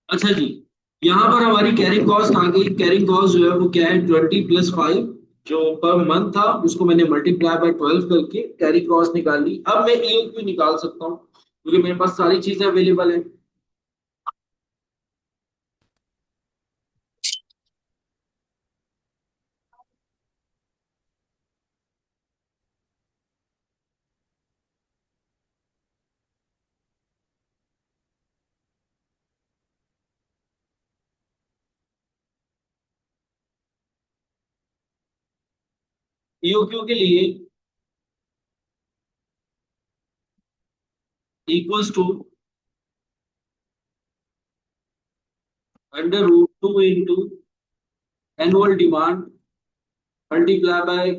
अच्छा जी, यहाँ पर हमारी कैरिंग कॉस्ट आ गई। कैरिंग कॉस्ट जो है वो क्या है, 20 + 5 जो पर मंथ था उसको मैंने मल्टीप्लाई बाय 12 करके कैरिंग कॉस्ट निकाल ली। अब मैं ईओक्यू निकाल सकता हूँ क्योंकि मेरे पास सारी चीजें अवेलेबल है। ईओक्यू के लिए equals to √2 into annual demand multiply by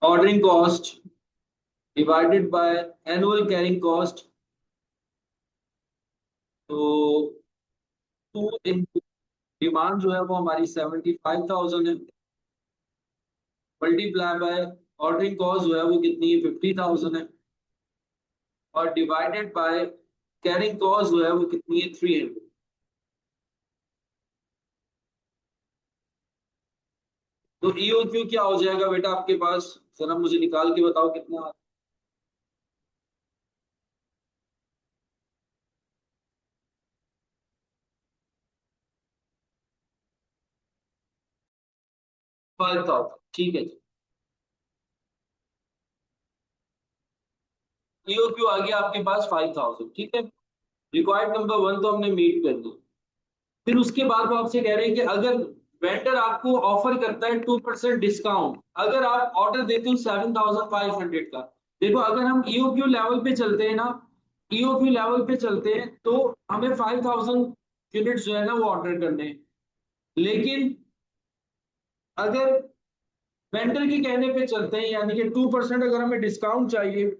ordering cost divided by annual carrying cost. तो 2 इंटू डिमांड जो है वो हमारी 75,000 है, मल्टीप्लाई बाय ऑर्डरिंग कॉस्ट जो है वो कितनी है, 50,000 है, और डिवाइडेड बाय कैरिंग कॉस्ट जो है वो कितनी है, 300। तो ईओक्यू क्या हो जाएगा बेटा आपके पास, जरा मुझे निकाल के बताओ कितना। 5,000, ठीक है जी। ईओक्यू आ गया आपके पास 5,000, ठीक है। रिक्वायर्ड नंबर 1 तो हमने मीट कर दी। फिर उसके बाद वो आपसे कह रहे हैं कि अगर वेंडर आपको ऑफर करता है 2% डिस्काउंट, अगर आप ऑर्डर देते हो 7,500 का। देखो अगर हम ईओक्यू लेवल पे चलते हैं ना, ईओक्यू लेवल पे चलते हैं तो हमें 5,000 यूनिट्स जो है ना वो ऑर्डर करने हैं। लेकिन अगर वेंडर के कहने पे चलते हैं, यानी कि 2% अगर हमें डिस्काउंट चाहिए,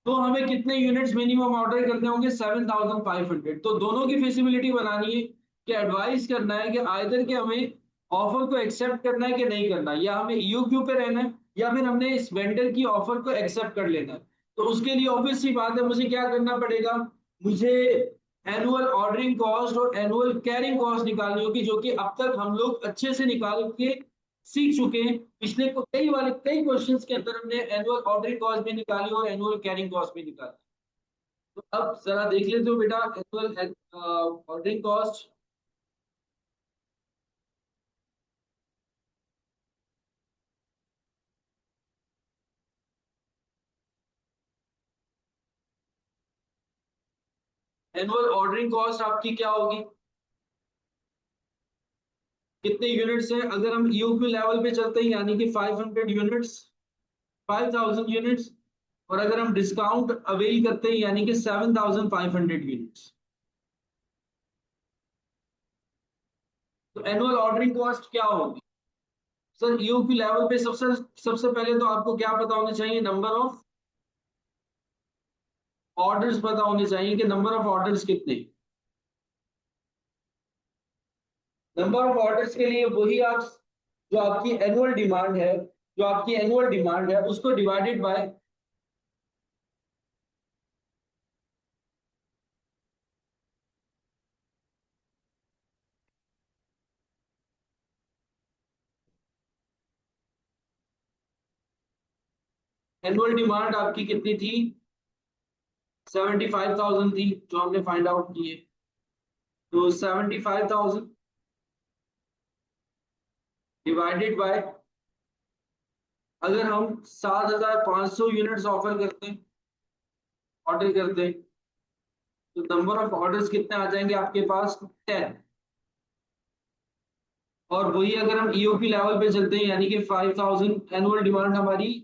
तो हमें कितने यूनिट्स मिनिमम ऑर्डर करने होंगे, 7,500। तो दोनों की फिजिबिलिटी बनानी है कि एडवाइस करना है कि आइदर कि हमें ऑफर को एक्सेप्ट करना है कि नहीं करना, या हमें ईओक्यू पे रहना है, या फिर हमने इस वेंडर की ऑफर को एक्सेप्ट कर लेना है। तो उसके लिए ऑब्वियस सी बात है, मुझे क्या करना पड़ेगा, मुझे एनुअल ऑर्डरिंग कॉस्ट और एनुअल कैरिंग कॉस्ट निकालनी होगी, जो कि अब तक हम लोग अच्छे से निकाल के सीख चुके हैं। पिछले कई क्वेश्चंस के अंदर हमने एनुअल ऑर्डरिंग कॉस्ट भी निकाली और एनुअल कैरिंग कॉस्ट भी निकाली। तो अब जरा देख लेते हो बेटा annual ordering cost. Annual ordering cost आपकी क्या होगी, कितने यूनिट्स हैं, अगर हम ईओक्यू लेवल पे चलते हैं यानी कि 500 यूनिट्स, 5,000 यूनिट्स, और अगर हम डिस्काउंट अवेल करते हैं यानी कि 7,500 यूनिट्स, तो एनुअल ऑर्डरिंग कॉस्ट क्या होगी। सर ईओक्यू लेवल पे सबसे सबसे पहले तो आपको क्या पता होना चाहिए, नंबर ऑफ ऑर्डर्स पता होने चाहिए कि नंबर ऑफ ऑर्डर्स कितने। नंबर ऑफ ऑर्डर्स के लिए वही आप, जो आपकी एनुअल डिमांड है, जो आपकी एनुअल डिमांड है उसको डिवाइडेड बाय, एनुअल डिमांड आपकी कितनी थी, 75,000 थी जो हमने फाइंड आउट की है। तो 75,000 डिवाइडेड बाय, अगर हम 7,500 यूनिट्स ऑफर करते हैं, ऑर्डर करते हैं, तो नंबर ऑफ ऑर्डर्स कितने आ जाएंगे आपके पास, 10। और वही अगर हम ईओपी लेवल पे चलते हैं यानी कि 5,000 एनुअल डिमांड हमारी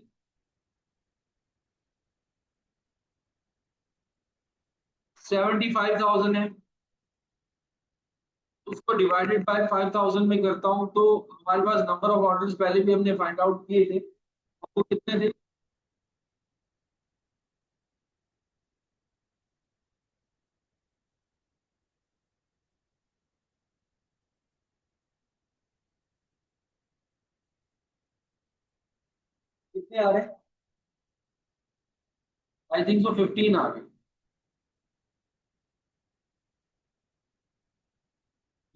75,000 है, उसको डिवाइडेड बाय 5,000 में करता हूँ तो हमारे पास नंबर ऑफ ऑर्डर्स पहले भी हमने फाइंड आउट किए थे, वो कितने थे, कितने आ रहे हैं, आई थिंक सो 15 आ गए।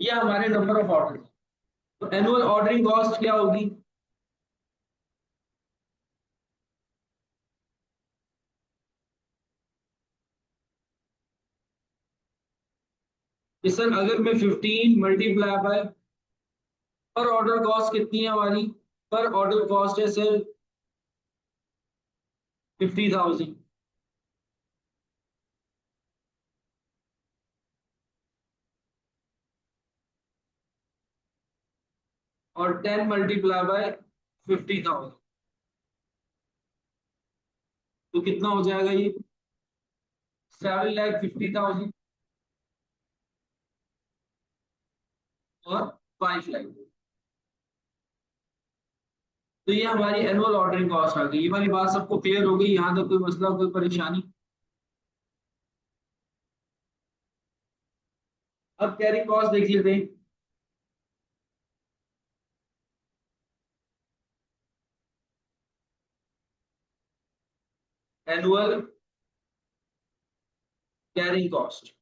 ये हमारे नंबर ऑफ ऑर्डर। तो एनुअल ऑर्डरिंग कॉस्ट क्या होगी? कि सर अगर मैं 15 मल्टीप्लाई बाय, पर ऑर्डर कॉस्ट कितनी है हमारी? पर ऑर्डर कॉस्ट है सर 50,000, और 10 मल्टीप्लाई बाय 50,000, तो कितना हो जाएगा ये? 7,50,000 और 5 लाख। तो ये हमारी एनुअल ऑर्डरिंग कॉस्ट आ गई। ये वाली बात सबको क्लियर हो गई? यहाँ तक कोई मसला, कोई परेशानी? अब कैरी कॉस्ट देख लेते हैं। Annual carrying cost.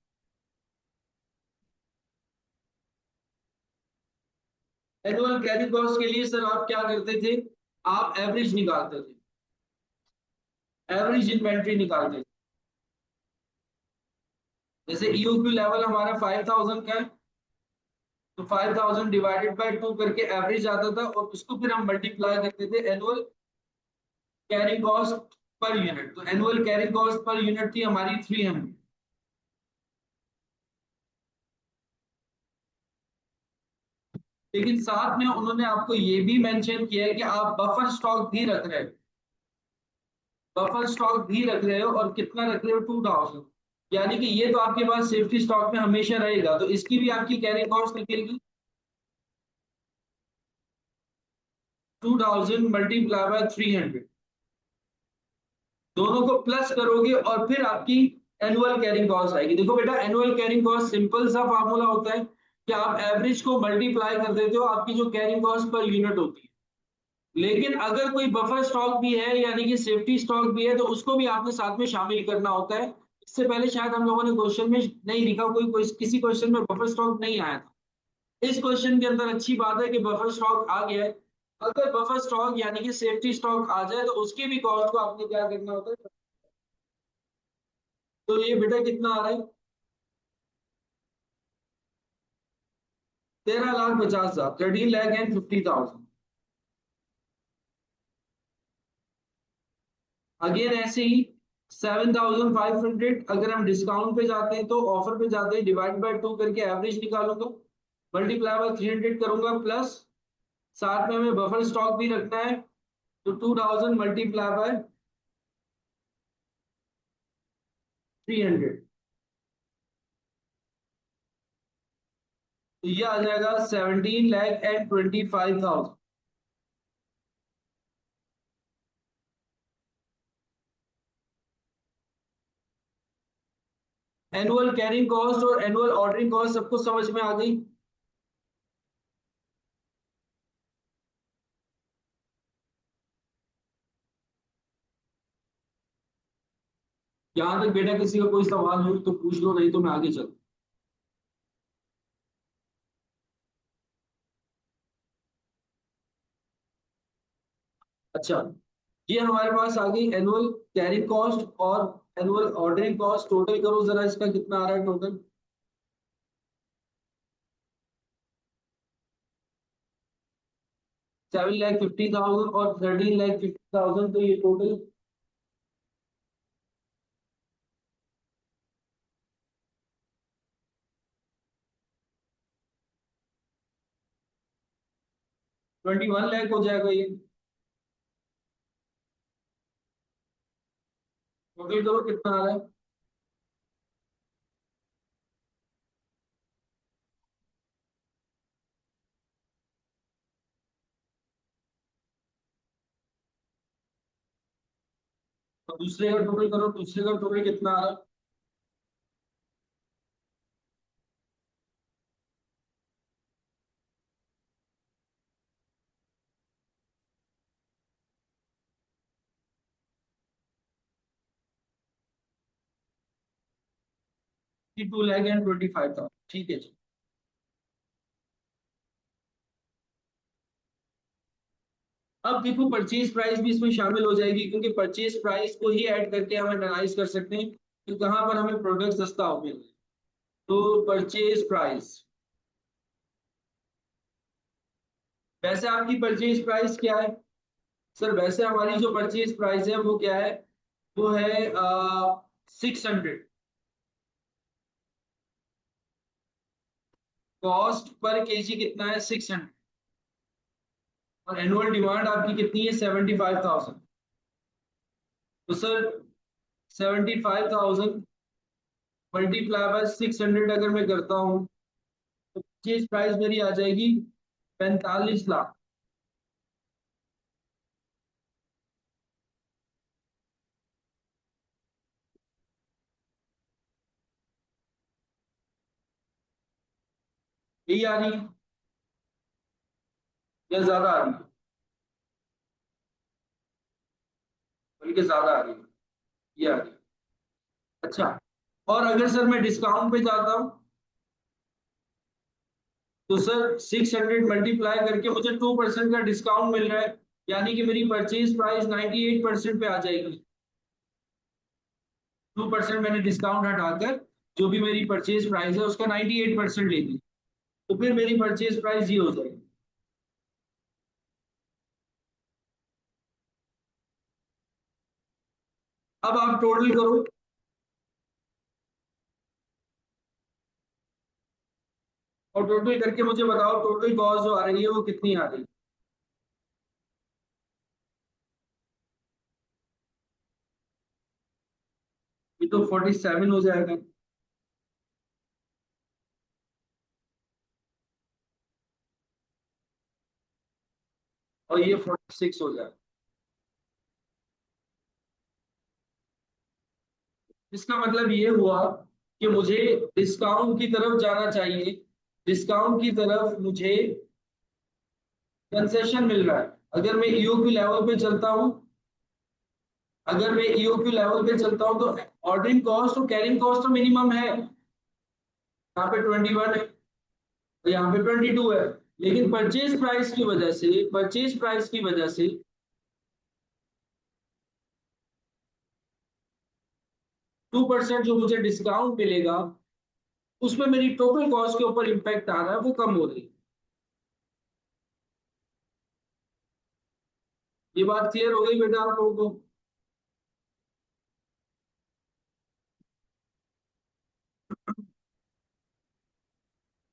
Annual carrying cost के लिए सर आप क्या करते थे? आप एवरेज निकालते थे, एवरेज इन्वेंट्री निकालते थे। जैसे ईओक्यू लेवल हमारा 5,000 का है, तो 5,000 डिवाइडेड बाय 2 करके एवरेज आता था, और उसको फिर हम मल्टीप्लाई करते थे annual carrying cost per unit. तो annual carrying cost per unit थी हमारी 300। लेकिन साथ में उन्होंने आपको ये भी मेंशन किया है कि आप बफर स्टॉक भी रख रहे हो, बफर स्टॉक भी रख रहे हो, और कितना रख रहे हो? 2,000। यानी कि ये तो आपके पास सेफ्टी स्टॉक में हमेशा रहेगा, तो इसकी भी आपकी कैरिंग कॉस्ट निकलेगी 2,000 मल्टीप्लाई बाय 300। दोनों को प्लस करोगे और फिर आपकी एनुअल कैरिंग कॉस्ट आएगी। देखो बेटा, एनुअल कैरिंग कॉस्ट सिंपल सा फार्मूला होता है कि आप एवरेज को मल्टीप्लाई कर देते हो, आपकी जो कैरिंग कॉस्ट पर यूनिट होती है। लेकिन अगर कोई बफर स्टॉक भी है, यानी कि सेफ्टी स्टॉक भी है, तो उसको भी आपने साथ में शामिल करना होता है। इससे पहले शायद हम लोगों ने क्वेश्चन में नहीं लिखा, कोई किसी क्वेश्चन में बफर स्टॉक नहीं आया था। इस क्वेश्चन के अंदर अच्छी बात है कि बफर स्टॉक आ गया है। अगर बफर स्टॉक यानी कि सेफ्टी स्टॉक आ जाए, तो उसकी भी कॉस्ट को आपने क्या करना होता है? तो ये बेटा कितना आ रहा है? 13,50,000, 13,50,000। अगेन ऐसे ही 7,500, अगर हम डिस्काउंट पे जाते हैं, तो ऑफर पे जाते हैं, डिवाइड बाय 2 करके एवरेज निकालूंगा, मल्टीप्लाई बाय 300 करूंगा, प्लस साथ में हमें बफर स्टॉक भी रखना है, तो 2,000 मल्टीप्लाई बाय 300, तो ये आ जाएगा 17,25,000। एनुअल कैरिंग कॉस्ट और एनुअल ऑर्डरिंग कॉस्ट सबको समझ में आ गई? यहां तक बेटा किसी का कोई सवाल हो तो पूछ लो, नहीं तो मैं आगे चल। अच्छा, ये हमारे पास आ गई एनुअल कैरिंग कॉस्ट और एनुअल ऑर्डरिंग कॉस्ट। टोटल करो जरा, इसका कितना आ रहा है टोटल? 7,50,000 और 13,50,000, तो ये टोटल 21 लाख हो जाएगा ये। टोटल करो कितना आ रहा है? और दूसरे का टोटल करो, दूसरे का टोटल कितना आ रहा है? 2,25,000। ठीक है जी। अब देखो परचेज प्राइस भी इसमें शामिल हो जाएगी, क्योंकि परचेज प्राइस को ही ऐड करके हम एनालाइज कर सकते हैं कि कहाँ पर हमें प्रोडक्ट सस्ता हो मिल। तो परचेज प्राइस, वैसे आपकी परचेज प्राइस क्या है सर? वैसे हमारी जो परचेज प्राइस है वो क्या है? वो है 600। कॉस्ट पर केजी कितना है? 600। और एनुअल डिमांड आपकी कितनी है? 75,000। तो सर 75,000 मल्टीप्लाई बाय 600 अगर मैं करता हूँ तो परचेज प्राइस मेरी आ जाएगी 45 लाख। यही आ रही है या ज्यादा आ रही है? बल्कि ज्यादा आ रही है, ये आ रही है। अच्छा, और अगर सर मैं डिस्काउंट पे जाता हूँ तो सर 600 करके मुझे 2% का डिस्काउंट मिल रहा है, यानी कि मेरी परचेज प्राइस 98% पे आ जाएगी। 2% मैंने डिस्काउंट हटाकर जो भी मेरी परचेज प्राइस है उसका 98% ले ली, तो फिर मेरी परचेज प्राइस ये हो जाएगी। अब आप टोटल करो, और टोटल करके मुझे बताओ टोटल कॉस्ट जो आ रही है वो कितनी आ रही है? ये तो 47 हो जाएगा। और ये 46 हो जाएगा। इसका मतलब ये हुआ कि मुझे डिस्काउंट की तरफ जाना चाहिए, डिस्काउंट की तरफ मुझे कंसेशन मिल रहा है। अगर मैं ईओक्यू लेवल पे चलता हूँ, अगर मैं ईओक्यू लेवल पे चलता हूँ तो ऑर्डरिंग कॉस्ट और कैरिंग कॉस्ट तो मिनिमम है, यहाँ पे 21 है और यहाँ पे 22 है। लेकिन परचेज प्राइस की वजह से, परचेज प्राइस की वजह से 2% जो मुझे डिस्काउंट मिलेगा उसमें मेरी टोटल कॉस्ट के ऊपर इम्पैक्ट आ रहा है, वो कम हो रही है। ये बात क्लियर हो गई बेटा आप लोगों को?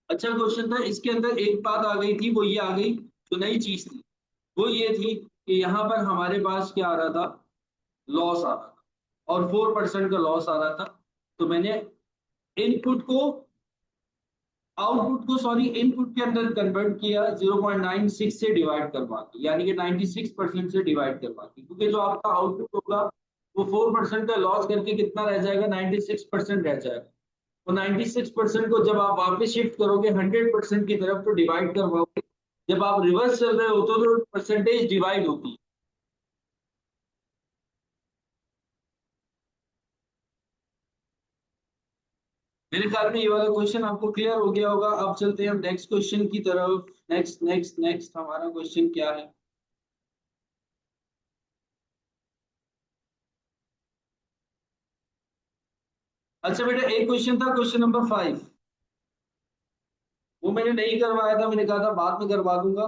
अच्छा क्वेश्चन था, इसके अंदर एक बात आ गई थी, वो ये आ गई जो नई चीज थी, वो ये थी कि यहाँ पर हमारे पास क्या आ रहा था? लॉस आ रहा था, और 4% का लॉस आ रहा था। तो मैंने इनपुट को, आउटपुट को सॉरी इनपुट के अंदर कन्वर्ट किया, 0.96 से डिवाइड करवा के, यानी कि 96% से डिवाइड करवा के, क्योंकि जो आपका आउटपुट होगा वो 4% का लॉस करके कितना रह जाएगा? 96% रह जाएगा। तो 96% को जब आप वापस शिफ्ट करोगे 100% की तरफ तो डिवाइड करवाओगे, जब आप रिवर्स चल रहे होते हो तो परसेंटेज डिवाइड होती है। मेरे ख्याल में ये वाला क्वेश्चन आपको क्लियर हो गया होगा। अब चलते हैं हम नेक्स्ट क्वेश्चन की तरफ। नेक्स्ट नेक्स्ट नेक्स्ट हमारा क्वेश्चन क्या है? अच्छा बेटा, एक क्वेश्चन था, क्वेश्चन नंबर 5, वो मैंने नहीं करवाया था, मैंने कहा था बाद में करवा दूंगा।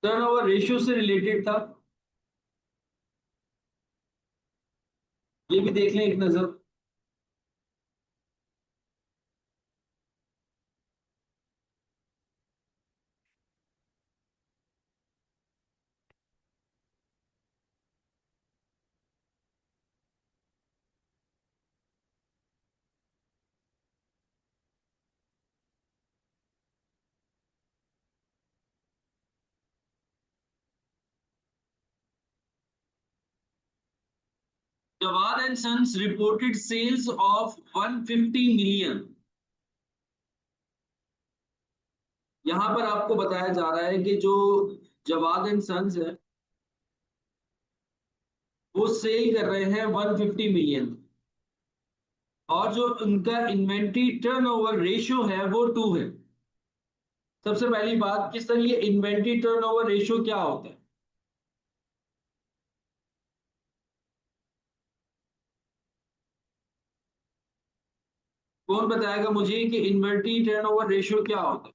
टर्नओवर रेशियो से रिलेटेड था, ये भी देख लें एक नजर। Jawad and Sons reported sales of 150 million. यहां पर आपको बताया जा रहा है कि जो जवाद एंड सन्स है वो सेल कर रहे हैं 150 मिलियन, और जो उनका इन्वेंट्री टर्नओवर रेशियो है वो 2 है। सबसे पहली बात, किस तरह ये इन्वेंट्री टर्नओवर रेशियो क्या होता है? कौन बताएगा मुझे कि इन्वेंट्री टर्नओवर रेशियो क्या होता है?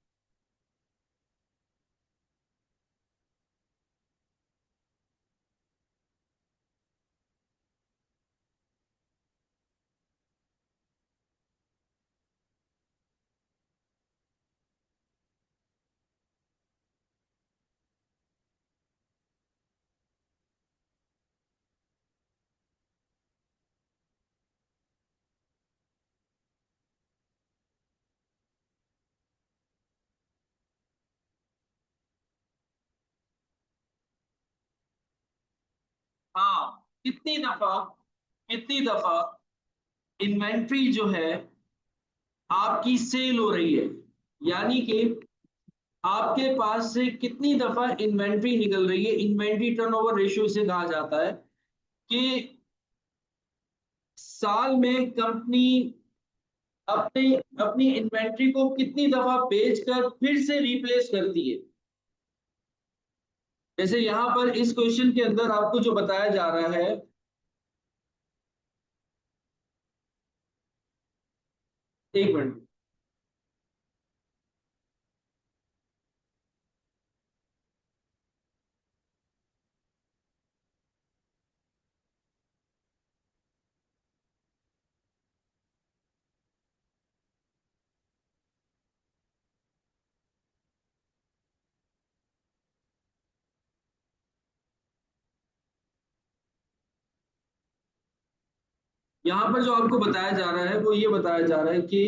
हाँ, कितनी दफा इन्वेंट्री जो है आपकी सेल हो रही है, यानी कि आपके पास से कितनी दफा इन्वेंट्री निकल रही है। इन्वेंट्री टर्नओवर रेशियो से कहा जाता है कि साल में कंपनी अपनी अपनी इन्वेंट्री को कितनी दफा बेचकर फिर से रिप्लेस करती है। जैसे यहां पर इस क्वेश्चन के अंदर आपको जो बताया जा रहा है, एक मिनट, यहां पर जो आपको बताया जा रहा है वो ये बताया जा रहा है कि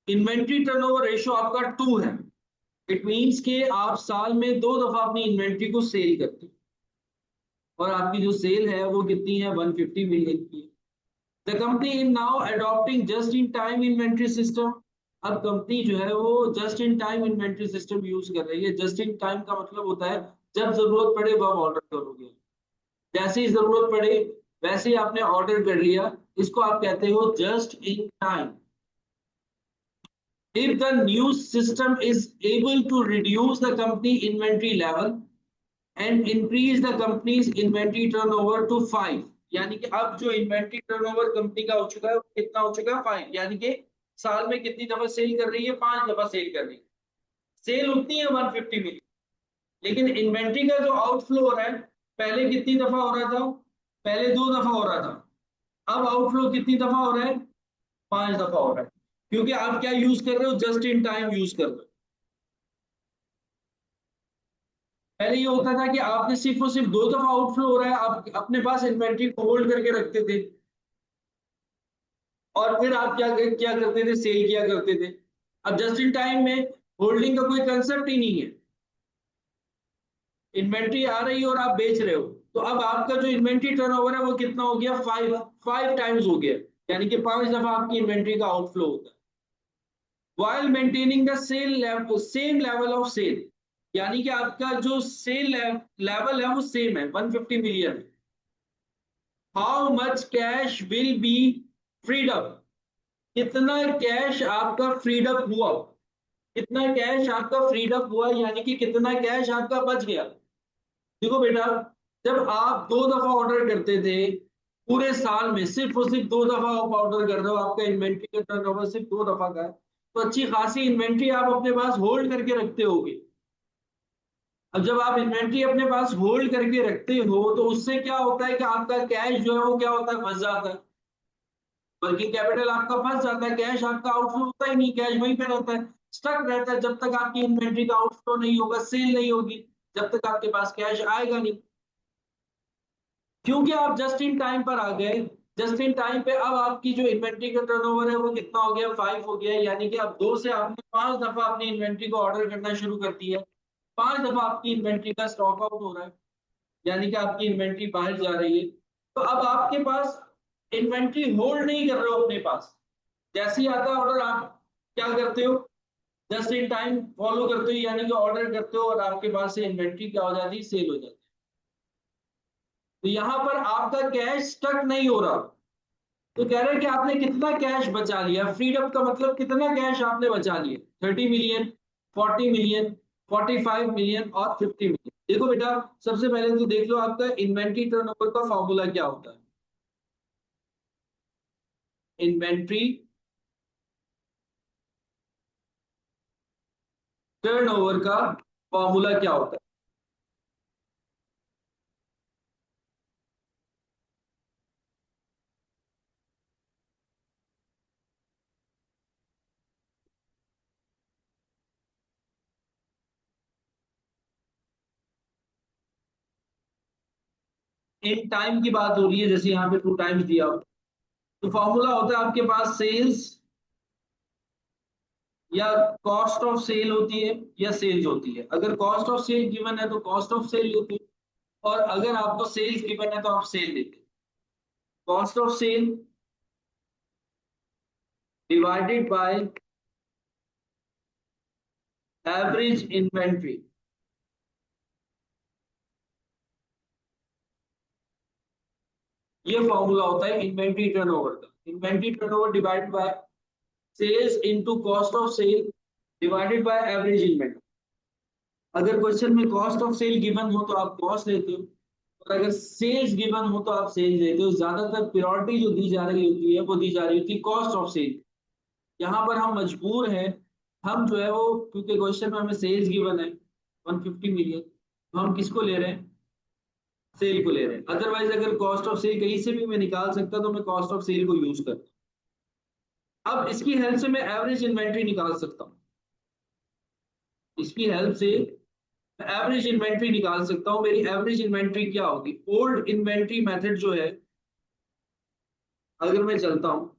इन्वेंट्री टर्नओवर रेशियो आपका 2 है। इट मींस कि आप साल में 2 दफा अपनी इन्वेंट्री को सेल करते हैं, और आपकी जो सेल है वो कितनी है, 150 मिलियन की। The company in now adopting just in time inventory system. अब कंपनी जो है वो just in time inventory system use कर रही है। जस्ट इन टाइम का मतलब होता है जब जरूरत पड़े वह ऑर्डर करोगे, जैसे ही जरूरत पड़े वैसे ही आपने ऑर्डर कर लिया, इसको आप कहते हो just in time. If the new system is able to reduce the company inventory level and increase the company's inventory turnover to 5, यानी कि अब जो इन्वेंट्री टर्नओवर कंपनी का हो चुका है वो कितना हो चुका है, 5, यानी कि साल में कितनी दफा सेल कर रही है, 5 दफा सेल कर रही है। सेल उतनी है 150 मिलियन, लेकिन इन्वेंट्री का जो आउटफ्लो हो रहा है, पहले कितनी दफा हो रहा था, पहले 2 दफा हो रहा था, अब आउटफ्लो कितनी दफा हो रहा है, 5 दफा हो रहा है। क्योंकि आप क्या यूज कर रहे हो, जस्ट इन टाइम यूज कर रहे हो। पहले ये होता था कि आपने सिर्फ और सिर्फ 2 दफा आउटफ्लो हो रहा है, आप अपने पास इन्वेंट्री को होल्ड करके रखते थे, और फिर आप क्या क्या करते थे, सेल किया करते थे। अब जस्ट इन टाइम में होल्डिंग का कोई कंसेप्ट ही नहीं है, इन्वेंट्री आ रही है और आप बेच रहे हो। तो अब आपका जो इन्वेंट्री टर्नओवर है वो कितना हो गया, 5 टाइम्स हो गया, यानी कि 5 दफा आपकी इन्वेंट्री का आउटफ्लो होता है। while maintaining the same level of sale, यानी कि आपका जो सेल लेवल है वो सेम है, 150 million. How much cash will be freed up, कितना कैश आपका फ्रीड अप हुआ, कितना कैश आपका फ्रीड अप हुआ, यानी कि कितना कैश आपका बच गया। देखो बेटा, जब आप 2 दफा ऑर्डर करते थे पूरे साल में, सिर्फ और सिर्फ 2 दफा आप ऑर्डर कर रहे हो, आपका इन्वेंट्री का टर्नओवर सिर्फ 2 दफा का है, तो अच्छी खासी इन्वेंट्री आप अपने पास होल्ड करके रखते होगे। अब जब आप इन्वेंट्री अपने पास होल्ड करके रखते हो तो उससे क्या होता है कि आपका कैश जो है वो क्या होता है, फंस जाता है। वर्किंग कैपिटल आपका फंस जाता है, कैश आपका आउटफ्लो होता ही नहीं, कैश वहीं पे रहता है, स्टक रहता है, जब तक आपकी इन्वेंट्री का आउटफ्लो नहीं होगा, सेल नहीं होगी, जब तक आपके पास कैश आएगा नहीं। क्योंकि आप जस्ट इन टाइम पर आ गए, जस्ट इन टाइम पे अब आपकी जो इन्वेंट्री का टर्नओवर है वो कितना हो गया, 5 हो गया, यानी कि अब 2 से आपने 5 दफा अपनी इन्वेंट्री को ऑर्डर करना शुरू कर दिया है। 5 दफा आपकी इन्वेंट्री का स्टॉक आउट हो रहा है, यानी कि आपकी इन्वेंट्री बाहर जा रही है। तो अब आपके पास इन्वेंट्री होल्ड नहीं कर रहे हो अपने पास, जैसे ही आता है ऑर्डर आप क्या करते हो, जस्ट इन टाइम फॉलो करते हो, यानी कि ऑर्डर करते हो और आपके पास से इन्वेंट्री क्या हो जाती है, सेल हो जाती है। तो यहाँ पर आपका कैश स्टक नहीं हो रहा। तो कह रहे हैं कि आपने कितना कैश बचा लिया, फ्रीडम का मतलब कितना कैश आपने बचा लिया, 30 मिलियन, 40 मिलियन, 45 मिलियन और 50 मिलियन। देखो बेटा, सबसे पहले तो देख लो आपका इन्वेंट्री टर्नओवर का फॉर्मूला क्या होता है। इन्वेंट्री टर्नओवर का फॉर्मूला क्या होता है। इन टाइम की बात हो रही है, जैसे यहाँ पे 2 टाइम्स दिया हो, तो फॉर्मूला होता है आपके पास सेल्स, या कॉस्ट ऑफ सेल होती है, या सेल्स होती है। अगर कॉस्ट ऑफ सेल गिवन है तो कॉस्ट ऑफ सेल होती है, और अगर आपको सेल्स गिवन है तो आप सेल देते हैं। Cost of sale divided by average inventory, ये फॉर्मूला होता है इन्वेंट्री टर्नओवर का। Inventory turnover divided by sales into cost of sale divided by average inventory. अगर क्वेश्चन में कॉस्ट ऑफ सेल गिवन हो तो आप कॉस्ट लेते हो, और अगर सेल्स गिवन हो तो आप सेल्स लेते हो। ज्यादातर प्रायोरिटी जो दी जा रही होती है वो दी जा रही होती है कॉस्ट ऑफ सेल। यहाँ पर हम मजबूर हैं, हम जो है वो, क्योंकि क्वेश्चन में हमें सेल्स गिवन है 150 मिलियन, तो हम किसको ले रहे हैं, सेल को ले रहे हैं। अदरवाइज अगर कॉस्ट ऑफ सेल कहीं से भी मैं निकाल सकता तो मैं कॉस्ट ऑफ सेल को यूज करता। अब इसकी हेल्प से मैं एवरेज इन्वेंट्री निकाल सकता हूँ, इसकी हेल्प से एवरेज इन्वेंट्री निकाल सकता हूँ। मेरी एवरेज इन्वेंट्री क्या होगी, ओल्ड इन्वेंट्री मेथड जो है, अगर मैं चलता हूँ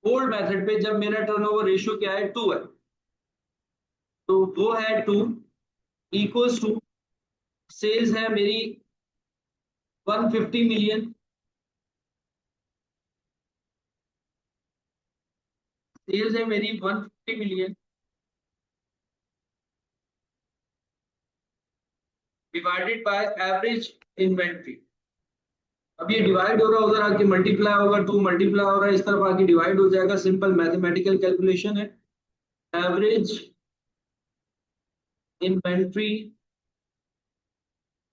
ओल्ड मेथड पे, जब मेरा टर्नओवर रेशियो क्या है, 2 है, तो वो है 2 इक्वल्स टू, सेल्स है मेरी 150 मिलियन, सेल्स है मेरी 150 million divided by average inventory. अब ये डिवाइड हो रहा है, उधर आके मल्टीप्लाई होगा, 2 मल्टीप्लाई हो रहा है, इस तरफ आके डिवाइड हो जाएगा। सिंपल मैथमेटिकल कैलकुलेशन है। Average inventory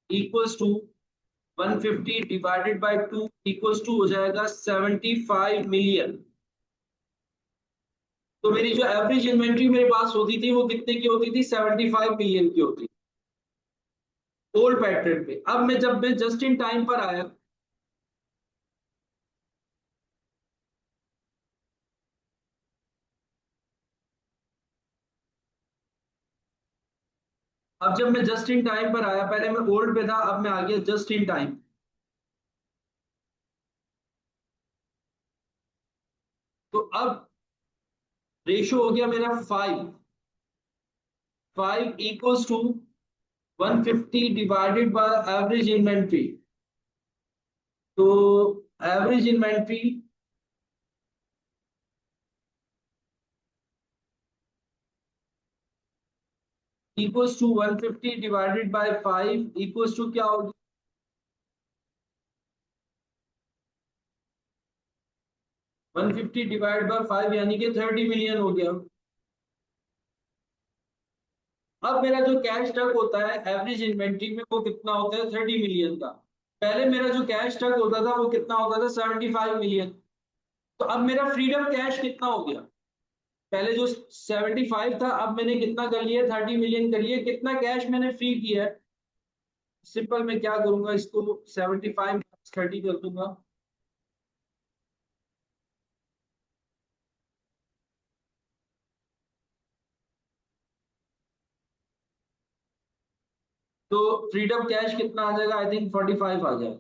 equals to 150 divided by 2 equals to हो जाएगा 75 मिलियन। तो मेरी जो एवरेज इन्वेंट्री मेरे पास होती थी वो कितने की होती थी, 75 मिलियन की होती थी ओल्ड पैटर्न पे। अब मैं जब मैं जस्ट इन टाइम पर आया, अब जब मैं जस्ट इन टाइम पर आया, पहले मैं ओल्ड पे था, अब मैं आ गया जस्ट इन टाइम, तो अब रेशियो हो गया मेरा 5, 5 equals to 150 divided by average inventory. तो average inventory equals to 150 divided by 5 equals to क्या होगी, 150 डिवाइड बाय 5 यानी कि 30 मिलियन हो गया। अब मेरा जो कैश स्टक होता है एवरेज इन्वेंट्री में वो कितना होता है, 30 मिलियन का। पहले मेरा जो कैश स्टक होता था वो कितना होता था, 75 मिलियन। तो अब मेरा फ्रीडम कैश कितना हो गया, पहले जो 75 था, अब मैंने कितना कर लिया, 30 मिलियन कर लिया। कितना कैश मैंने फ्री किया है, सिंपल मैं क्या करूंगा, इसको 75 30 कर दूंगा। तो फ्रीडम कैश कितना आ जाएगा, आई थिंक 45 आ जाएगा।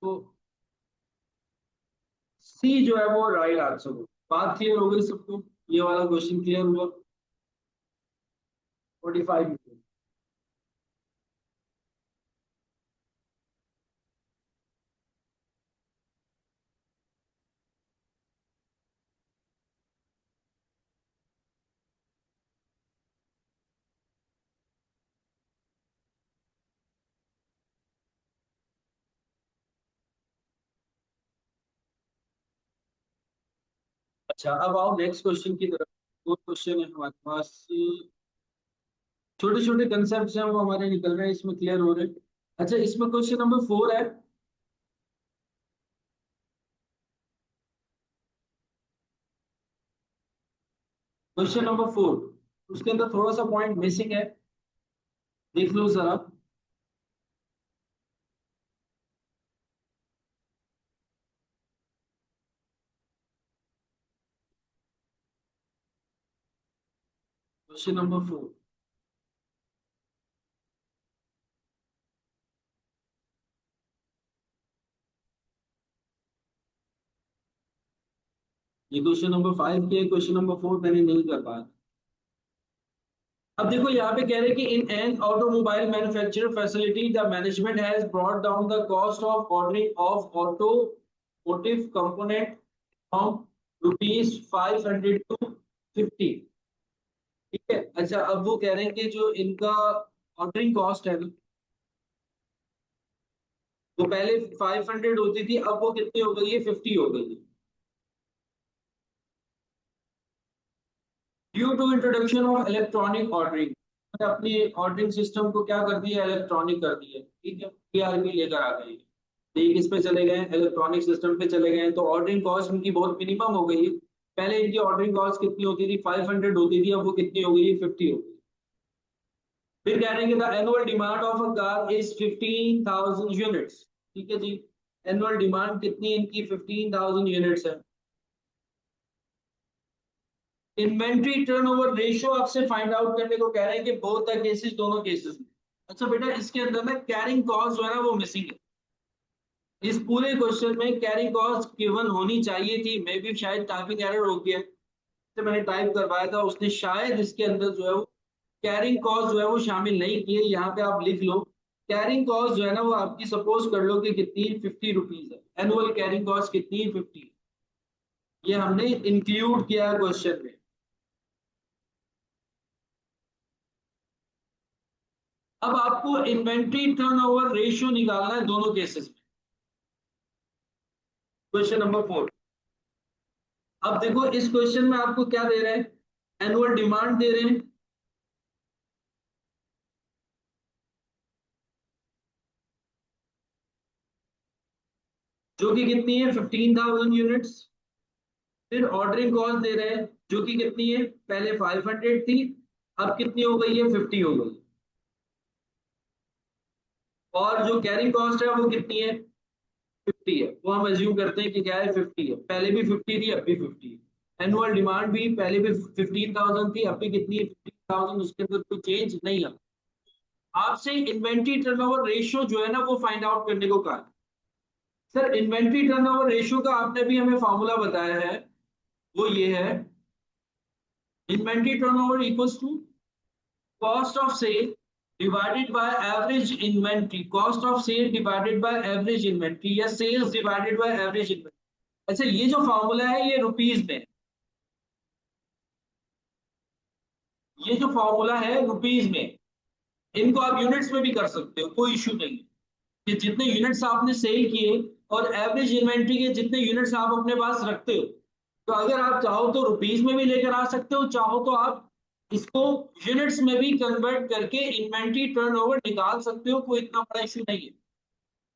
तो सी जो है वो राइट आंसर हो। बात क्लियर हो गई सबको, ये वाला क्वेश्चन क्लियर हुआ। 45 मिलियन। अच्छा, अब आओ नेक्स्ट क्वेश्चन की तरफ। दो क्वेश्चन है हमारे पास। छोटे छोटे कंसेप्ट हैं वो हमारे निकल रहे हैं, इसमें क्लियर हो रहे हैं। अच्छा, इसमें क्वेश्चन नंबर 4 है। क्वेश्चन नंबर 4, उसके अंदर थोड़ा सा पॉइंट मिसिंग है, देख लो जरा। क्वेश्चन नंबर 4, ये क्वेश्चन नंबर 5 के, क्वेश्चन नंबर 4 मैंने नहीं कर पाया। अब देखो यहाँ पे कह रहे हैं कि in an automobile manufacture facility the management has brought down the cost of ordering of automotive component from ₹500 to 50। ठीक है। अच्छा, अब वो कह रहे हैं कि जो इनका ऑर्डरिंग कॉस्ट है ना, वो पहले 500 होती थी, अब वो कितनी हो गई है, 50 हो गई है। Due to introduction of electronic ordering, अपनी ऑर्डरिंग सिस्टम को क्या कर दिया, इलेक्ट्रॉनिक कर दिया। ठीक है, पीआरबी लेकर आ गए, ये किस पे चले गए, इलेक्ट्रॉनिक सिस्टम पे चले गए, तो ऑर्डरिंग कॉस्ट इनकी बहुत मिनिमम हो गई है। पहले इनकी ऑर्डरिंग कॉस्ट कितनी होती थी, 500 होती थी, अब वो कितनी हो गई है, 50 हो गई। फिर कह रहे हैं कि the annual demand of a car is 15,000 units. ठीक है जी, एनुअल डिमांड कितनी है इनकी, 15,000 यूनिट्स है। इन्वेंट्री टर्नओवर रेशियो आपसे फाइंड आउट करने को कह रहे हैं कि बोथ द केसेस, दोनों केसेस में। अच्छा बेटा, इसके अंदर ना कैरिंग कॉस्ट जो है ना वो मिसिंग है। इस पूरे क्वेश्चन में कैरिंग कॉस्ट गिवन होनी चाहिए थी, मे भी शायद टाइपिंग एरर हो गया है। तो मैंने टाइप करवाया था, उसने शायद इसके अंदर जो है वो कैरिंग कॉस्ट जो है वो शामिल नहीं की है। यहाँ पे आप लिख लो, कैरिंग कॉस्ट जो है ना वो आपकी सपोज कर लो कि कितनी, ₹50 है। एनुअल कैरिंग कॉस्ट कितनी है, 50। ये हमने इंक्लूड किया है क्वेश्चन में। अब आपको इन्वेंट्री टर्नओवर रेशियो निकालना है दोनों केसेस में। क्वेश्चन नंबर 4, अब देखो इस क्वेश्चन में आपको क्या दे रहे हैं, एनुअल डिमांड दे रहे हैं, जो कि कितनी है, 15,000 यूनिट्स। फिर ऑर्डरिंग कॉस्ट दे रहे हैं, जो कि कितनी है, पहले 500 थी, अब कितनी हो गई है, 50 हो गई। और जो कैरिंग कॉस्ट है वो कितनी है, 50 है। वो हम एज्यूम करते हैं कि क्या है, 50 है। पहले भी 50 थी, अब भी 50 है। एनुअल डिमांड भी पहले भी 15,000 थी, अब भी कितनी है, 15,000। उसके अंदर कोई चेंज नहीं है। आपसे इन्वेंट्री टर्नओवर रेशियो जो है ना वो फाइंड आउट करने को कहा। सर, इन्वेंट्री टर्नओवर रेशियो का आपने भी हमें फॉर्मूला बताया है, वो ये है, inventory turnover equals to cost of sale divided by average inventory, cost of sale divided by average inventory, या sales divided by average inventory. अच्छा, ये जो फॉर्मूला है ये रुपीज में, ये जो फॉर्मूला है रुपीज में। इनको आप यूनिट्स में भी कर सकते हो, कोई इश्यू नहीं है। कि जितने यूनिट्स आपने सेल किए और एवरेज इन्वेंट्री के जितने यूनिट्स आप अपने पास रखते हो, तो अगर आप चाहो तो रुपीज में भी लेकर आ सकते हो, चाहो तो आप इसको यूनिट्स में भी कन्वर्ट करके इन्वेंट्री टर्नओवर निकाल सकते हो, कोई इतना बड़ा इश्यू नहीं है।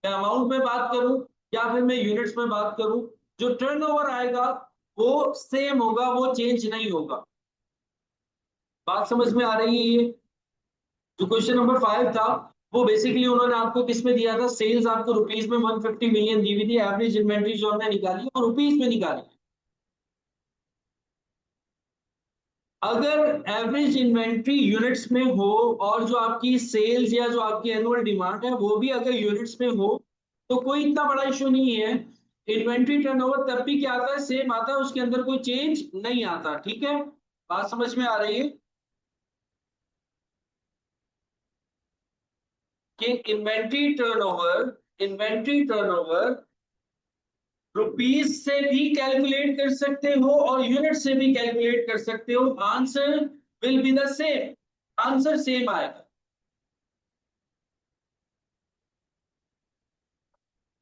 मैं अमाउंट में बात करूं या फिर मैं यूनिट्स में बात करूं, जो टर्नओवर आएगा वो सेम होगा, वो चेंज नहीं होगा। बात समझ में आ रही है ये? जो क्वेश्चन नंबर 5 था, वो बेसिकली उन्होंने आपको किस में दिया था, सेल्स आपको रुपीज में 150 मिलियन दी हुई थी, एवरेज इन्वेंट्री जो हमने निकाली वो रुपीज में निकाली। अगर एवरेज इन्वेंट्री यूनिट्स में हो और जो आपकी सेल्स या जो आपकी एनुअल डिमांड है वो भी अगर यूनिट्स में हो, तो कोई इतना बड़ा इशू नहीं है। इन्वेंट्री टर्नओवर तब भी क्या आता है, सेम आता है, उसके अंदर कोई चेंज नहीं आता। ठीक है, बात समझ में आ रही है कि इन्वेंट्री टर्नओवर रुपीज से भी कैलकुलेट कर सकते हो और यूनिट से भी कैलकुलेट कर सकते हो, answer will be the same, answer same आएगा।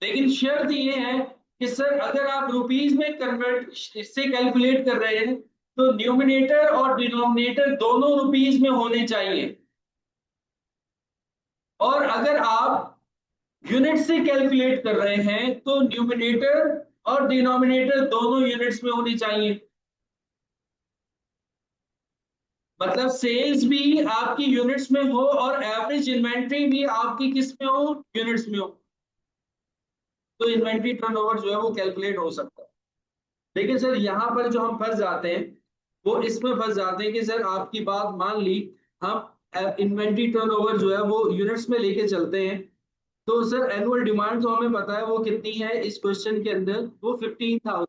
लेकिन शर्त ये है कि सर अगर आप रुपीज में कन्वर्ट इससे कैलकुलेट कर रहे हैं तो न्यूमिनेटर और डिनोमिनेटर दोनों रुपीज में होने चाहिए, और अगर आप यूनिट से कैलकुलेट कर रहे हैं तो न्यूमिनेटर और डिनोमिनेटर दोनों यूनिट्स में होनी चाहिए। मतलब सेल्स भी आपकी यूनिट्स में हो और एवरेज इन्वेंट्री भी आपकी किस में हो, यूनिट्स में हो, तो इन्वेंट्री टर्नओवर जो है वो कैलकुलेट हो सकता है। लेकिन सर यहाँ पर जो हम फंस जाते हैं वो इसमें फंस जाते हैं कि सर आपकी बात मान ली, हम इन्वेंट्री टर्नओवर जो है वो यूनिट्स में लेके चलते हैं, तो सर एनुअल डिमांड तो हमें पता है वो कितनी है इस क्वेश्चन के अंदर, वो 15,000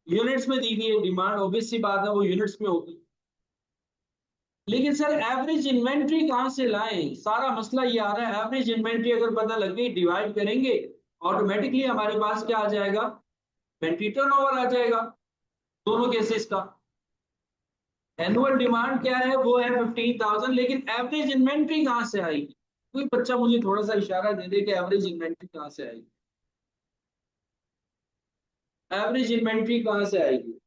यूनिट्स में दी गई है डिमांड, ऑब्वियस सी बात है वो यूनिट्स में होगी। लेकिन सर एवरेज इन्वेंट्री कहां से लाएं, सारा मसला ये आ रहा है। एवरेज इन्वेंट्री अगर पता लग गई, डिवाइड करेंगे, ऑटोमेटिकली हमारे पास क्या आ जाएगा, इन्वेंट्री टर्नओवर आ जाएगा, दोनों केसेस का। एनुअल डिमांड क्या है, वो है 15,000, लेकिन एवरेज इन्वेंट्री कहां से आएगी? कोई बच्चा मुझे थोड़ा सा इशारा दे दे कि एवरेज इन्वेंट्री कहां से आएगी, एवरेज इन्वेंट्री कहां से आएगी?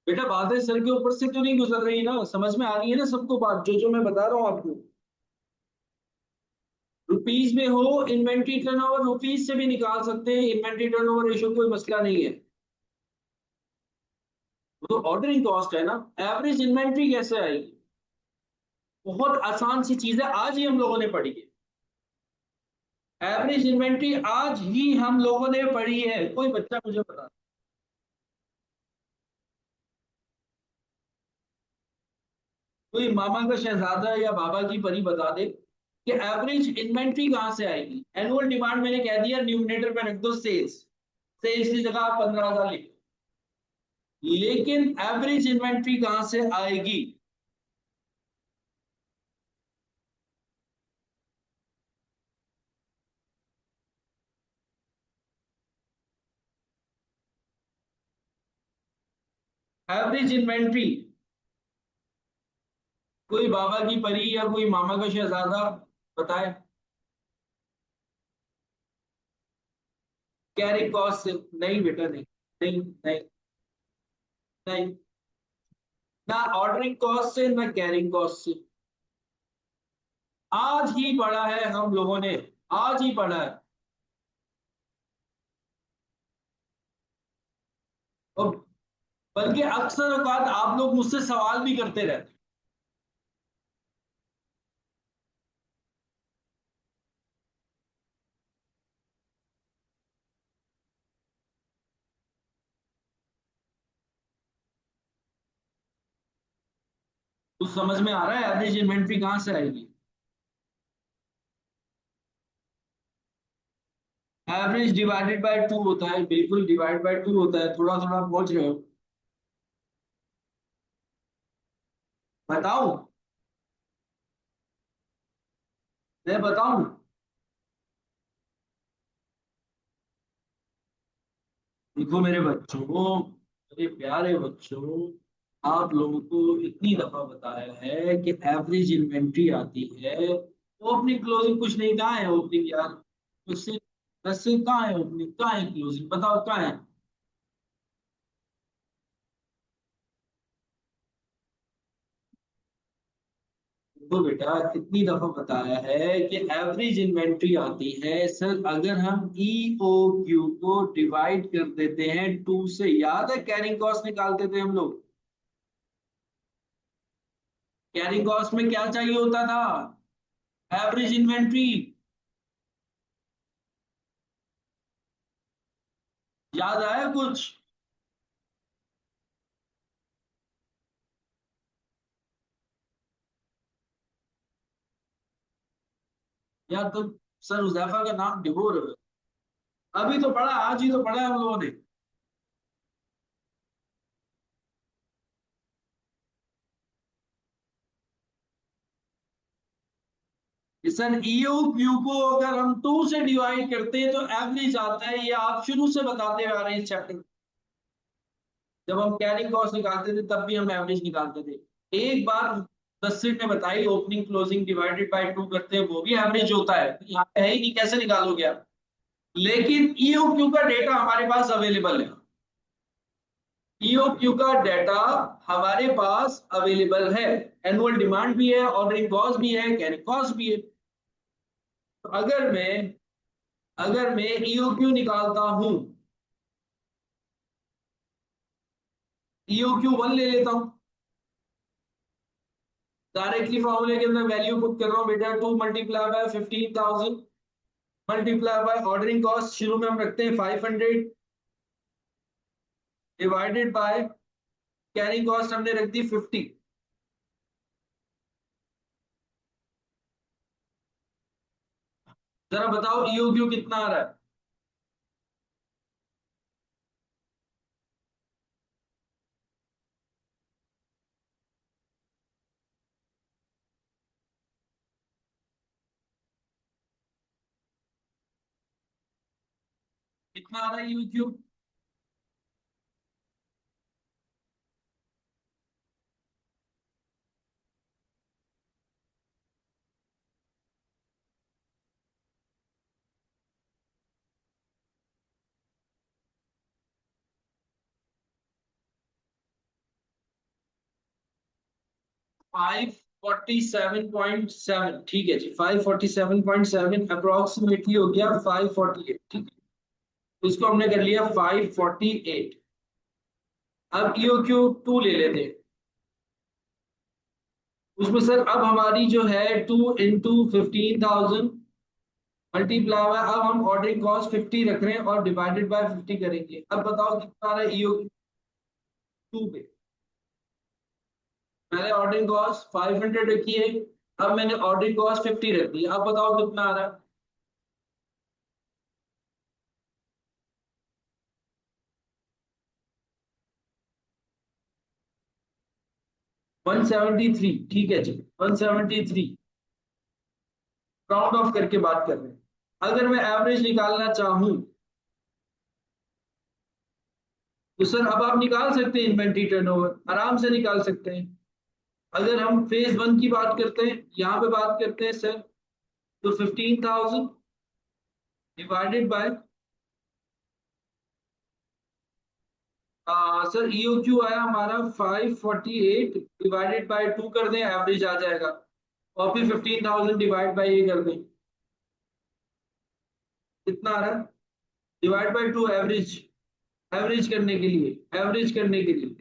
बेटा बातें सर के ऊपर से तो नहीं गुजर रही ना, समझ में आ रही है ना सबको बात, जो जो मैं बता रहा हूँ आपको। रुपीज में हो इन्वेंट्री टर्नओवर, रुपीज से भी निकाल सकते हैं इन्वेंट्री टर्नओवर रेशियो, कोई मसला नहीं है। वो तो ऑर्डरिंग कॉस्ट है ना। एवरेज इन्वेंट्री कैसे आएगी? बहुत आसान सी चीज है, आज ही हम लोगों ने पढ़ी है। एवरेज इन्वेंट्री आज ही हम लोगों ने पढ़ी है, कोई बच्चा मुझे बता। कोई मामा का शहजादा या बाबा की परी बता दे कि एवरेज इन्वेंट्री कहां से आएगी। एनुअल डिमांड मैंने कह दिया, न्यूमिनेटर पे रख दो सेल्स, सेल्स की जगह आप 15,000 लिख, लेकिन एवरेज इन्वेंट्री कहां से आएगी? एवरेज इन्वेंट्री कोई बाबा की परी या कोई मामा का शहजादा बताए। कैरिंग कॉस्ट से? नहीं बेटा, नहीं नहीं नहीं नहीं, ना ऑर्डरिंग कॉस्ट से ना कैरिंग कॉस्ट से। आज ही पढ़ा है हम लोगों ने, आज ही पढ़ा है। और बल्कि अक्सर औकात आप लोग मुझसे सवाल भी करते रहते हैं। तो समझ में आ रहा है एवरेज इन्वेंट्री कहां से आएगी? एवरेज डिवाइडेड बाय टू होता है, बिल्कुल डिवाइड बाय टू होता है, थोड़ा थोड़ा पहुंच रहे हो। बताऊं? मैं बताऊं? देखो मेरे बच्चों, मेरे प्यारे बच्चों, आप लोगों को इतनी दफा बताया है कि एवरेज इन्वेंट्री आती है, ओपनिंग क्लोजिंग कुछ नहीं, कहाँ है ओपनिंग यार? उससे वैसे कहाँ है ओपनिंग, कहाँ है क्लोजिंग, बताओ कहाँ है? तो बेटा इतनी दफा बताया है कि एवरेज इन्वेंट्री आती है सर अगर हम ईओ क्यू को डिवाइड कर देते हैं टू से। याद है कैरिंग कॉस्ट निकालते थे हम लोग? कैरिंग कॉस्ट में क्या चाहिए होता था? Average inventory. याद आया कुछ? यार तो सर हुजैफा का नाम डिबो रहे हो। अभी तो पढ़ा, आज ही तो पढ़ा है हम लोगों ने। सर ईओ क्यू को अगर हम 2 से डिवाइड करते हैं तो एवरेज आता है, ये आप शुरू से बताते आ रहे हैं इस चैप्टर। जब हम कैरिंग कॉस्ट निकालते थे तब भी हम एवरेज निकालते थे। एक बार 10 सीट ने बताई ओपनिंग क्लोजिंग डिवाइडेड बाय 2 करते हैं वो भी एवरेज होता है, यहाँ पे है ही नहीं, कैसे निकालोगे आप। लेकिन ईओक्यू का डेटा हमारे पास अवेलेबल है। ईओक्यू का डेटा हमारे पास अवेलेबल है। एनुअल डिमांड भी है, ऑर्डरिंग कॉस्ट भी है, कैरिंग कॉस्ट भी है। तो अगर मैं ईओक्यू निकालता हूं, ईओक्यू 1 ले लेता हूं, डायरेक्टली फॉर्मूले के अंदर वैल्यू पुट कर रहा हूं बेटा, 2 multiply by 15,000 multiply by ordering cost शुरू में हम रखते हैं 500 डिवाइडेड बाय कैरिंग कॉस्ट हमने रख दी 50। जरा बताओ ईओक्यू कितना आ रहा है। कितना आ रहा है ईओक्यू? फाइव 47.7, ठीक है जी, 547.7 अप्रोक्सीमेटली हो गया 548, ठीक है। तो इसको हमने कर लिया 548। अब ईओक्यू 2 ले लेते हैं। उसमें सर अब हमारी जो है 2 इंटू 15,000 मल्टीप्लाई बाय, अब हम ऑर्डरिंग कॉस्ट 50 रख रहे हैं और डिवाइडेड बाय 50 करेंगे। अब बताओ कितना आ रहा है ईओक्यू 2 पे। पहले ऑर्डरिंग कॉस्ट 500 रखी है, अब मैंने ऑर्डरिंग कॉस्ट 50 रख दी, अब बताओ कितना आ रहा है। 173, ठीक है जी, 173। राउंड ऑफ करके बात कर रहे हैं। अगर मैं एवरेज निकालना चाहूं तो सर अब आप निकाल सकते हैं, इन्वेंट्री टर्नओवर आराम से निकाल सकते हैं। अगर हम फेज 1 की बात करते हैं, यहाँ पे बात करते हैं सर, तो 15,000 डिवाइडेड बाय, सर ईओक्यू आया हमारा 548 डिवाइडेड बाय 2 कर दें, एवरेज आ जाएगा। और फिर 15,000 डिवाइड बाय ये कर दें, कितना आ रहा है, डिवाइड बाय 2, एवरेज। एवरेज करने के लिए, एवरेज करने के लिए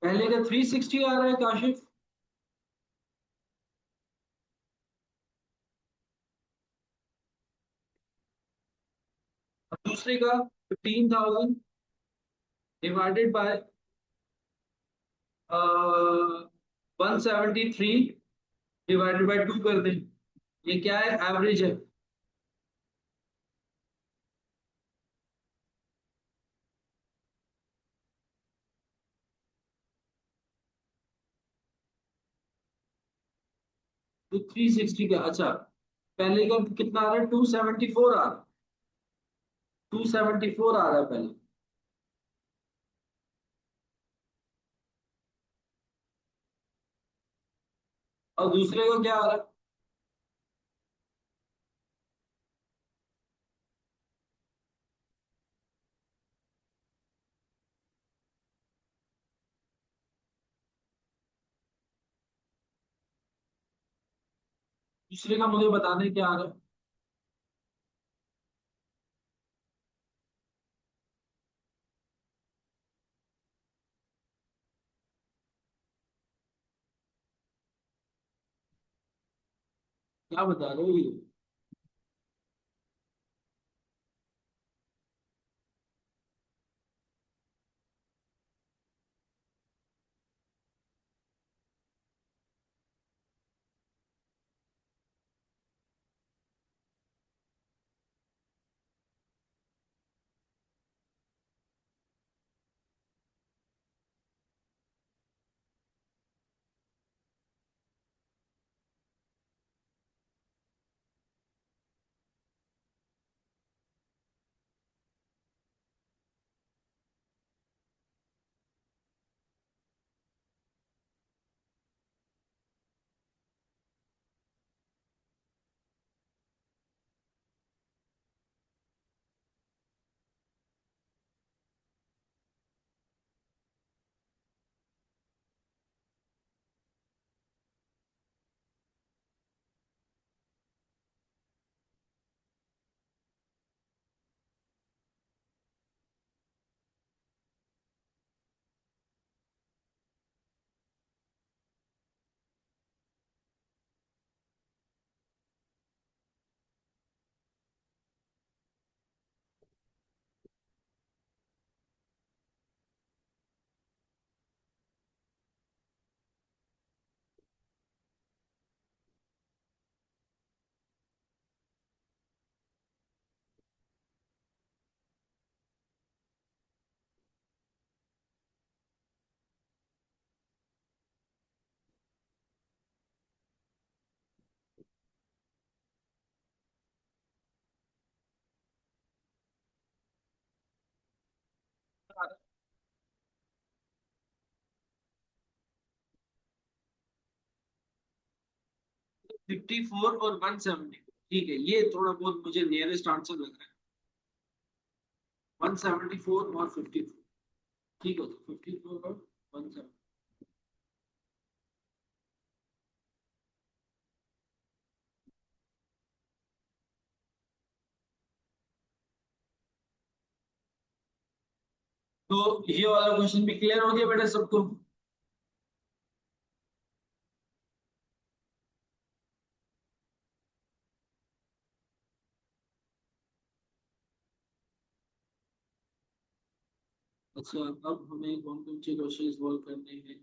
पहले का 360 आ रहा है काशिफ, और दूसरे का 15,000 डिवाइडेड बाय 173 डिवाइडेड बाय 2 कर दें, ये क्या है, एवरेज है। तो 360 का, अच्छा पहले का कितना आ रहा है, 274 आ रहा है, 274 आ रहा है पहले। और दूसरे का क्या आ रहा है? दूसरे का मुझे बताने क्या आ रहा है। क्या बता रहे हो ये? 54 और 170, ठीक है, ये थोड़ा बहुत मुझे नियरेस्ट आंसर लग रहा है। 174 और 54, ठीक है, तो 54 और 170। तो ये वाला क्वेश्चन भी क्लियर हो गया बेटा सबको? अच्छा, अब हमें कौन कौन से क्वेश्चन सॉल्व करने हैं?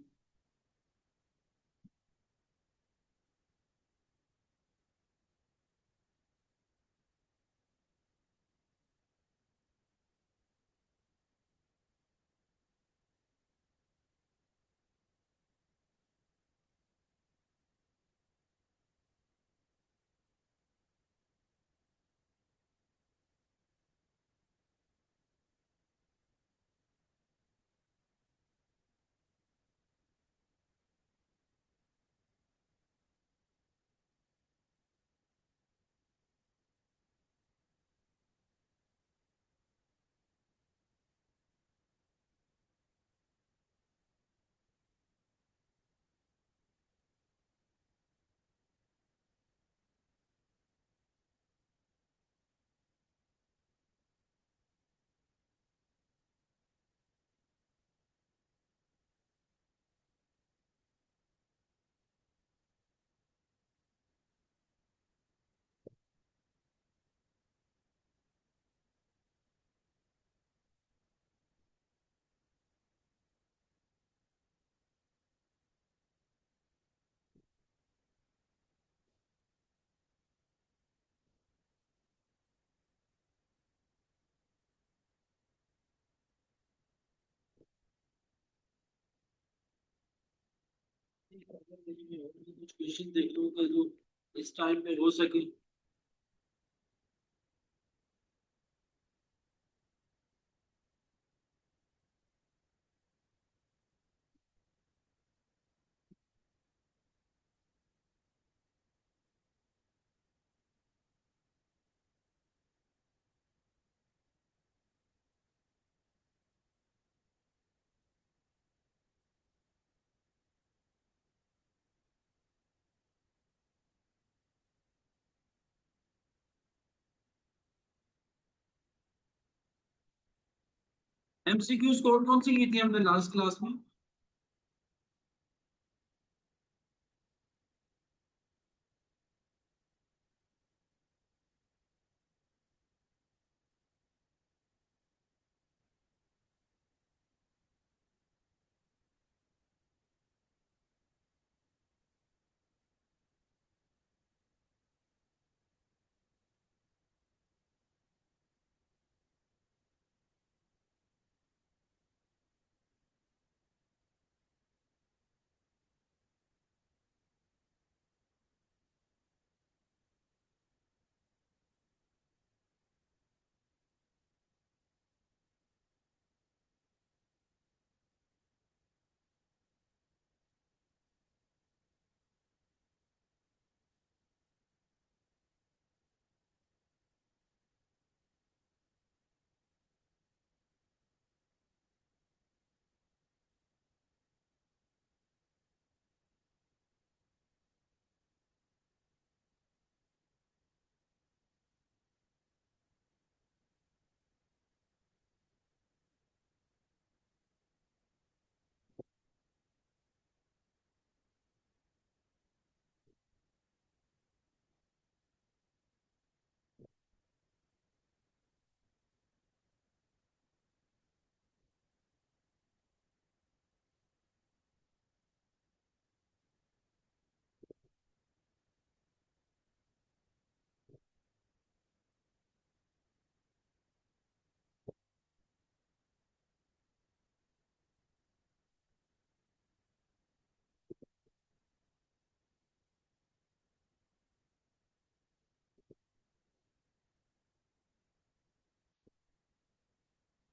कुछ क्वेश्चन देख लो जो इस टाइम में हो सके। एमसीक्यूज कौन कौन सी की थी हमने लास्ट क्लास में?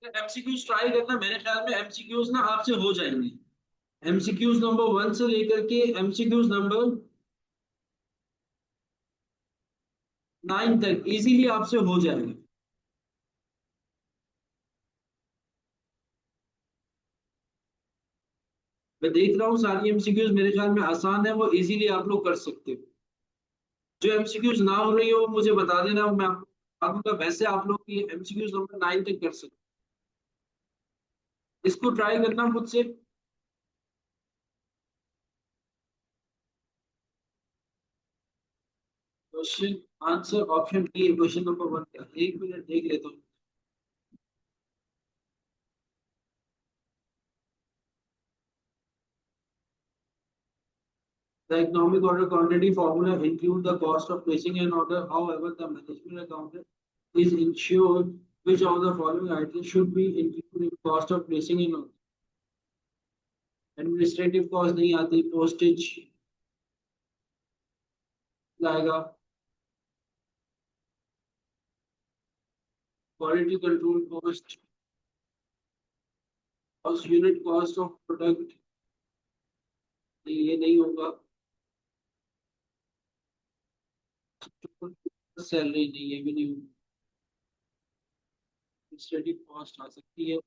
एमसीक्यूज ट्राई करना, मेरे ख्याल में एमसीक्यूज ना आपसे हो जाएंगे। एमसीक्यूज नंबर 1 से लेकर के एमसीक्यूज नंबर 9 तक इजीली आपसे हो जाएंगे। मैं देख रहा हूँ सारी एमसीक्यूज मेरे ख्याल में आसान है, वो इजीली आप लोग कर सकते हो। जो एमसीक्यूज ना हो रही हो वो मुझे बता देना, मैं आपको बता दूंगा। वैसे आप लोग की एमसीक्यूज नंबर 9 तक कर सकते हो। इसको ट्राई करना मुझसे। Question answer option D, question number 1 का। एक मिनट देख लेता हूँ। The economic order quantity formula include the cost of placing an order. However, the management accountant is ensured which of the following items should be included in cost of placing an order. Administrative cost नहीं आती, postage लाएगा, quality control cost, cost unit cost of product नहीं, ये नहीं होगा। Salary नहीं, ये भी नहीं होगा। Administrative cost आ सकती है।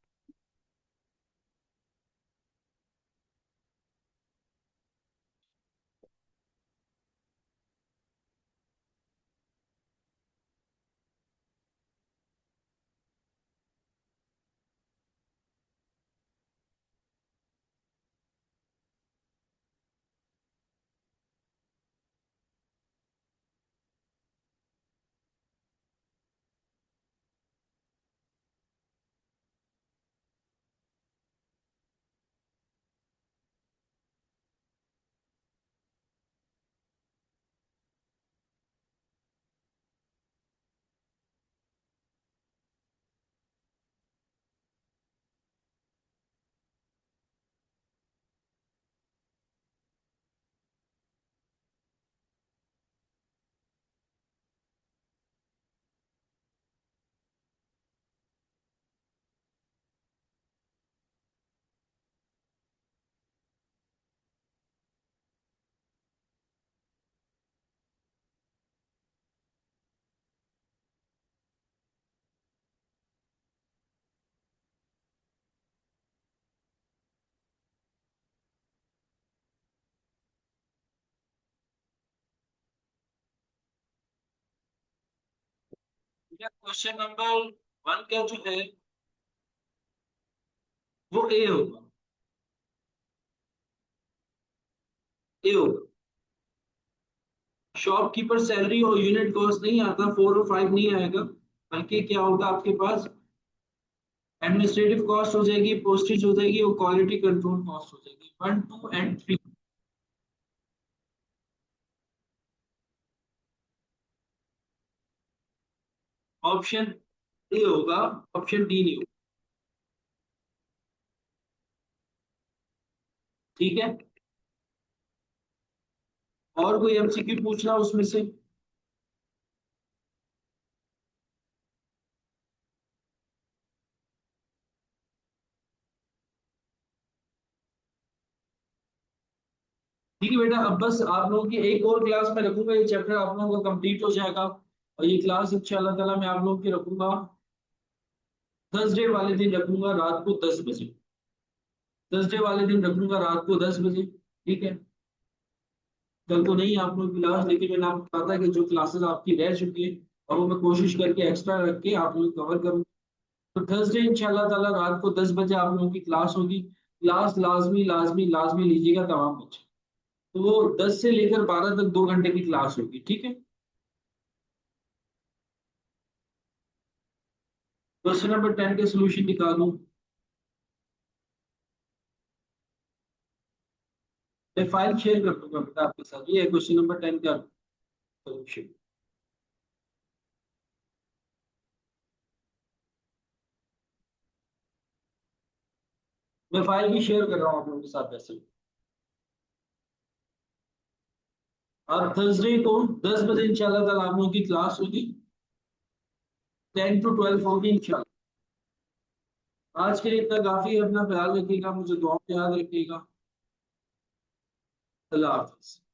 क्वेश्चन नंबर 1 का जो है वो ए होगा। ए होगा। शॉपकीपर सैलरी और यूनिट कॉस्ट नहीं आता, 4 और 5 नहीं आएगा। बल्कि क्या होगा आपके पास, एडमिनिस्ट्रेटिव कॉस्ट हो जाएगी, पोस्टेज हो जाएगी और क्वालिटी कंट्रोल कॉस्ट हो जाएगी। 1 2 एंड 3। ऑप्शन ए होगा, ऑप्शन डी नहीं होगा। ठीक है। और कोई एमसीक्यू पूछना उसमें से? ठीक है बेटा, अब बस आप लोगों की एक और क्लास में रखूंगा, ये चैप्टर आप लोगों का कंप्लीट हो जाएगा। और ये क्लास इंशाल्लाह ताला मैं आप लोगों की रखूंगा थर्सडे वाले दिन, रखूंगा रात को 10 बजे। थर्सडे वाले दिन रखूंगा रात को 10 बजे। ठीक है। कल तो नहीं आप लोग की क्लास, लेकिन मैंने आपको कहा था कि जो क्लासेस आपकी रह चुकी है और वो मैं कोशिश करके एक्स्ट्रा रख के आप लोग कवर करूँ। तो थर्सडे इंशाल्लाह ताला रात को 10 बजे आप लोगों की क्लास होगी। क्लास लाजमी लाजमी लाजमी लीजिएगा तमाम बच्चे। तो वो 10 से लेकर 12 तक 2 घंटे की क्लास होगी। ठीक है। क्वेश्चन नंबर 10 के सोल्यूशन निकालूं। मैं फाइल शेयर कर दूंगा बेटा आपके साथ। ये क्वेश्चन नंबर 10 का सोल्यूशन। मैं फाइल भी शेयर कर रहा हूँ आप लोगों के साथ वैसे। और थर्सडे को 10 बजे इंशाल्लाह ताला आप लोगों की क्लास होगी। 10 to 12 होगी इंशाल्लाह। आज के लिए इतना काफी है, अपना ख्याल रखिएगा, मुझे दुआ में याद रखिएगा। अल्लाह हाफिज।